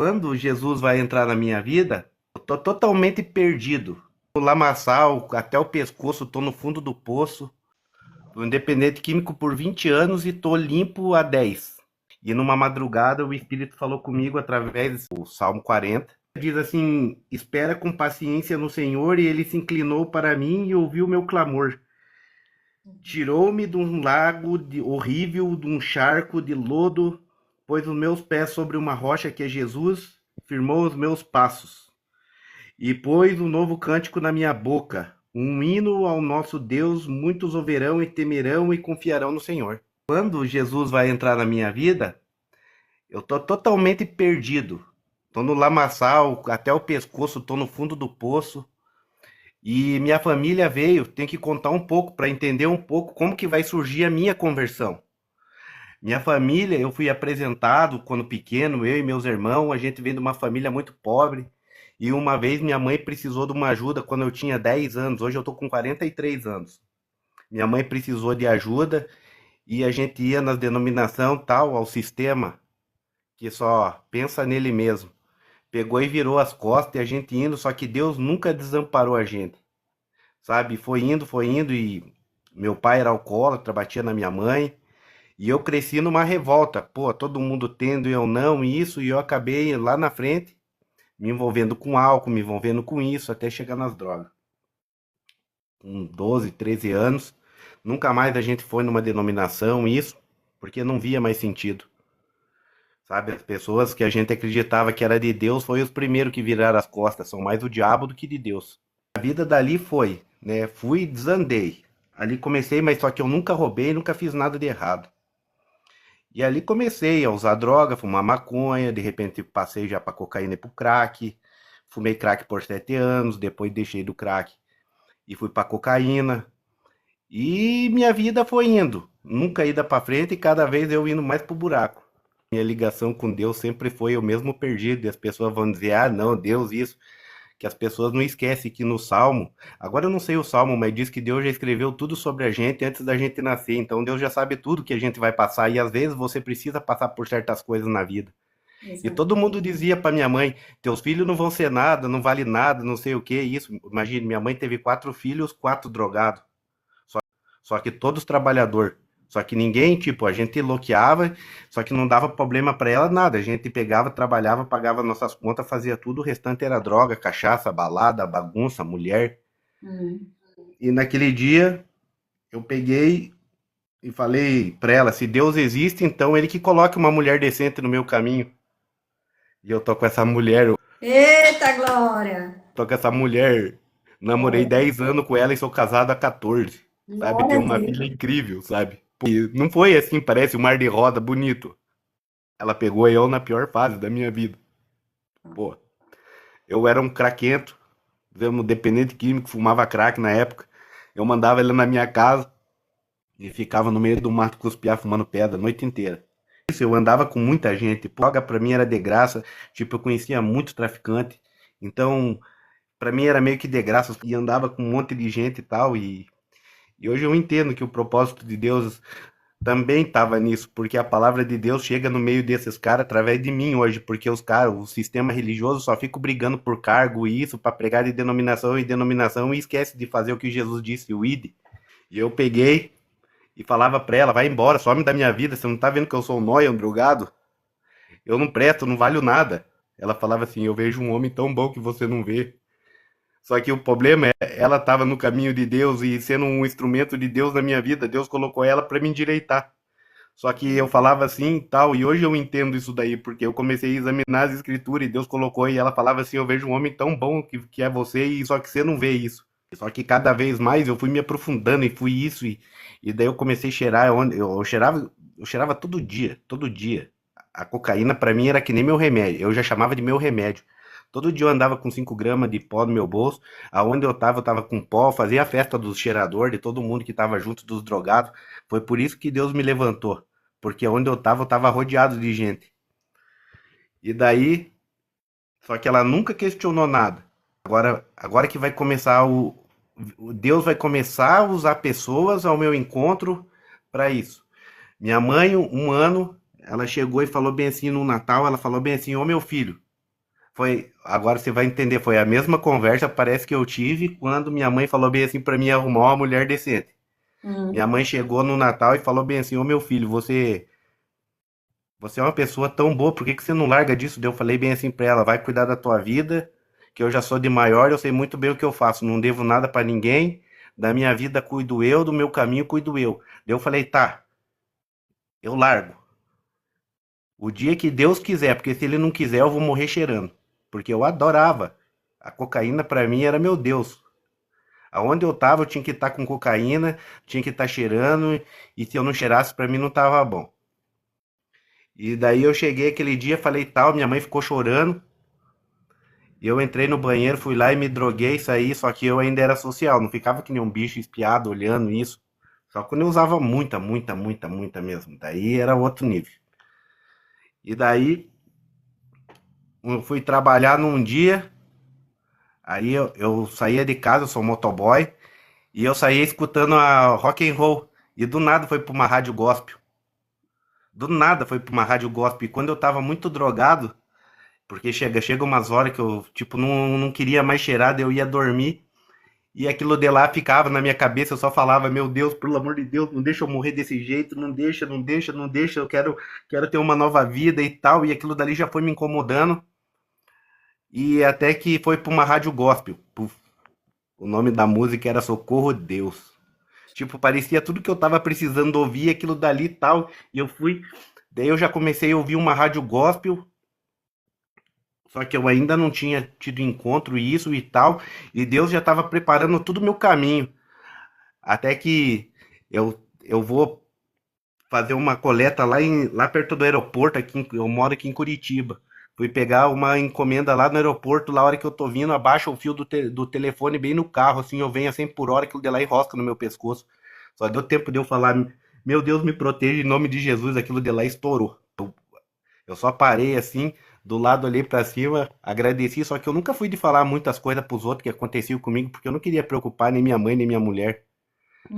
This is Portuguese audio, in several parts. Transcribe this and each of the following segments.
Quando Jesus vai entrar na minha vida, eu tô totalmente perdido. O lamaçal, até o pescoço, tô no fundo do poço. Fui independente químico por 20 anos e tô limpo há 10. E numa madrugada o Espírito falou comigo através do Salmo 40. Diz assim: espera com paciência no Senhor, e ele se inclinou para mim e ouviu meu clamor. Tirou-me de um lago horrível, de um charco de lodo, pôs os meus pés sobre uma rocha que é Jesus, firmou os meus passos, e pôs um novo cântico na minha boca, um hino ao nosso Deus. Muitos ouvirão e temerão e confiarão no Senhor. Quando Jesus vai entrar na minha vida, eu tô totalmente perdido. Tô no lamaçal, até o pescoço, tô no fundo do poço. E minha família veio, tem que contar um pouco para entender um pouco como que vai surgir a minha conversão. Minha família, eu fui apresentado quando pequeno, eu e meus irmãos, a gente vem de uma família muito pobre. E uma vez minha mãe precisou de uma ajuda quando eu tinha 10 anos, hoje eu tô com 43 anos. Minha mãe precisou de ajuda e a gente ia nas denominação tal, ao sistema, que só pensa nele mesmo. Pegou e virou as costas e a gente indo, só que Deus nunca desamparou a gente, sabe? Foi indo e meu pai era alcoólatra, batia na minha mãe. E eu cresci numa revolta, pô, todo mundo tendo e eu não, e isso, e eu acabei lá na frente me envolvendo com álcool, me envolvendo com isso, até chegar nas drogas. Com 12, 13 anos, nunca mais a gente foi numa denominação, isso, porque não via mais sentido. Sabe, as pessoas que a gente acreditava que era de Deus foi os primeiros que viraram as costas, são mais o diabo do que de Deus. A vida dali foi, né? Fui, desandei. Ali comecei, mas só que eu nunca roubei, nunca fiz nada de errado. E ali comecei a usar droga, fumar maconha, de repente passei já para cocaína e pro crack. Fumei crack por 7 anos, depois deixei do crack e fui para cocaína. E minha vida foi indo, nunca ida para frente e cada vez eu indo mais pro buraco. Minha ligação com Deus sempre foi eu mesmo perdido, e as pessoas vão dizer: "Ah, não, Deus isso", que as pessoas não esquecem que no Salmo, agora eu não sei o Salmo, mas diz que Deus já escreveu tudo sobre a gente antes da gente nascer, então Deus já sabe tudo que a gente vai passar, e às vezes você precisa passar por certas coisas na vida. E todo Exato. mundo dizia para minha mãe: teus filhos não vão ser nada, não vale nada, não sei o que, isso. Imagine, minha mãe teve 4 filhos, 4 drogados, só que todos trabalhador. Só que ninguém, tipo, a gente loqueava, só que não dava problema para ela nada. A gente pegava, trabalhava, pagava nossas contas, fazia tudo, o restante era droga, cachaça, balada, bagunça, mulher. Hum. E naquele dia eu peguei e falei pra ela: se Deus existe, então ele que coloque uma mulher decente no meu caminho. E eu tô com essa mulher, eu Eita glória! tô com essa mulher, namorei Glória a 10 anos com ela e sou casado há 14, sabe? glória Tenho a uma Deus. filha incrível, sabe? E não foi assim, parece um mar de roda bonito. Ela pegou eu na pior fase da minha vida. Pô, eu era um craquento, um dependente químico, fumava crack na época. Eu mandava ele na minha casa e ficava no meio do mato cuspiar fumando pedra a noite inteira. Isso, eu andava com muita gente. Droga pra mim era de graça. Tipo, eu conhecia muito traficante. Então, pra mim era meio que de graça. E andava com um monte de gente e tal. E hoje eu entendo que o propósito de Deus também estava nisso, porque a palavra de Deus chega no meio desses caras através de mim hoje, porque os caras, o sistema religioso só fica brigando por cargo e isso para pregar de denominação em denominação e esquece de fazer o que Jesus disse, o ide. E eu peguei e falava pra ela: vai embora, some da minha vida, você não tá vendo que eu sou um nóia, um drogado? Eu não presto, não valho nada. Ela falava assim: eu vejo um homem tão bom que você não vê. Só que o problema é, ela estava no caminho de Deus e sendo um instrumento de Deus na minha vida, Deus colocou ela para me endireitar. Só que eu falava assim e tal, e hoje eu entendo isso daí, porque eu comecei a examinar as escrituras e Deus colocou, e ela falava assim: eu vejo um homem tão bom que é você, e só que você não vê isso. Só que cada vez mais eu fui me aprofundando e fui isso, e daí eu comecei a cheirar, eu cheirava todo dia, todo dia. A cocaína para mim era que nem meu remédio, eu já chamava de meu remédio. Todo dia eu andava com 5 gramas de pó no meu bolso, aonde eu tava com pó, fazia a festa dos cheiradores, de todo mundo que tava junto dos drogados. Foi por isso que Deus me levantou, porque onde eu tava rodeado de gente. E daí, só que ela nunca questionou nada. Agora que vai começar o Deus vai começar a usar pessoas ao meu encontro para isso. Minha mãe, um ano, ela chegou e falou bem assim no Natal, ela falou bem assim: "Ô meu filho, Foi, agora você vai entender, foi a mesma conversa, parece que eu tive quando minha mãe falou bem assim pra mim arrumar uma mulher decente. Minha Hum. mãe chegou no Natal e falou bem assim: "Ô meu filho, você é uma pessoa tão boa, por que que você não larga disso?" Daí eu falei bem assim pra ela: "Vai cuidar da tua vida, que eu já sou de maior, eu sei muito bem o que eu faço, não devo nada pra ninguém, da minha vida cuido eu, do meu caminho cuido eu." Daí eu falei: "Tá, eu largo. O dia que Deus quiser, porque se ele não quiser eu vou morrer cheirando." Porque eu adorava. A cocaína pra mim era meu Deus. Aonde eu tava eu tinha que estar com cocaína, tinha que estar cheirando, e se eu não cheirasse pra mim não tava bom. E daí eu cheguei aquele dia, falei tal, minha mãe ficou chorando. E eu entrei no banheiro, fui lá e me droguei, saí, só que eu ainda era social, não ficava que nem um bicho espiado olhando isso. Só quando eu usava muita, muita, muita, muita mesmo. Daí era outro nível. E daí eu fui trabalhar num dia, aí eu saía de casa, eu sou motoboy, e eu saía escutando a rock and roll. E do nada foi pra uma rádio gospel. Do nada foi pra uma rádio gospel. E quando eu tava muito drogado, porque chega umas horas que eu, tipo, não queria mais cheirar, daí eu ia dormir. E aquilo de lá ficava na minha cabeça, eu só falava: "Meu Deus, pelo amor de Deus, não deixa eu morrer desse jeito, não deixa, não deixa, não deixa, eu quero ter uma nova vida e tal." E aquilo dali já foi me incomodando. E até que foi pra uma rádio gospel. Puf, o nome da música era Socorro Deus. Tipo, parecia tudo que eu tava precisando ouvir, aquilo dali e tal. E eu fui. Daí eu já comecei a ouvir uma rádio gospel. Só que eu ainda não tinha tido encontro e isso e tal. E Deus já estava preparando todo o meu caminho. Até que eu vou fazer uma coleta lá perto do aeroporto, eu moro aqui em Curitiba. Fui pegar uma encomenda lá no aeroporto, lá a hora que eu tô vindo, abaixa o fio do telefone bem no carro, assim, eu venho a 100 por hora, aquilo de lá enrosca no meu pescoço. Só deu tempo de eu falar: "Meu Deus, me proteja em nome de Jesus", aquilo de lá estourou. Eu só parei assim, do lado ali pra cima, agradeci, só que eu nunca fui de falar muitas coisas pros outros que aconteciam comigo, porque eu não queria preocupar nem minha mãe, nem minha mulher.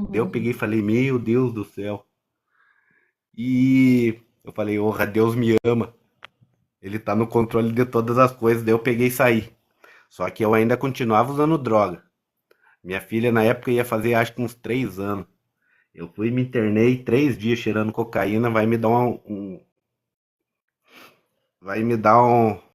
Daí eu Uhum. peguei e falei: "Meu Deus do céu." E eu falei: "Orra, Deus me ama. Ele tá no controle de todas as coisas." Daí eu peguei e saí. Só que eu ainda continuava usando droga. Minha filha na época ia fazer acho que uns 3 anos. Eu fui e me internei 3 dias cheirando cocaína, vai me dar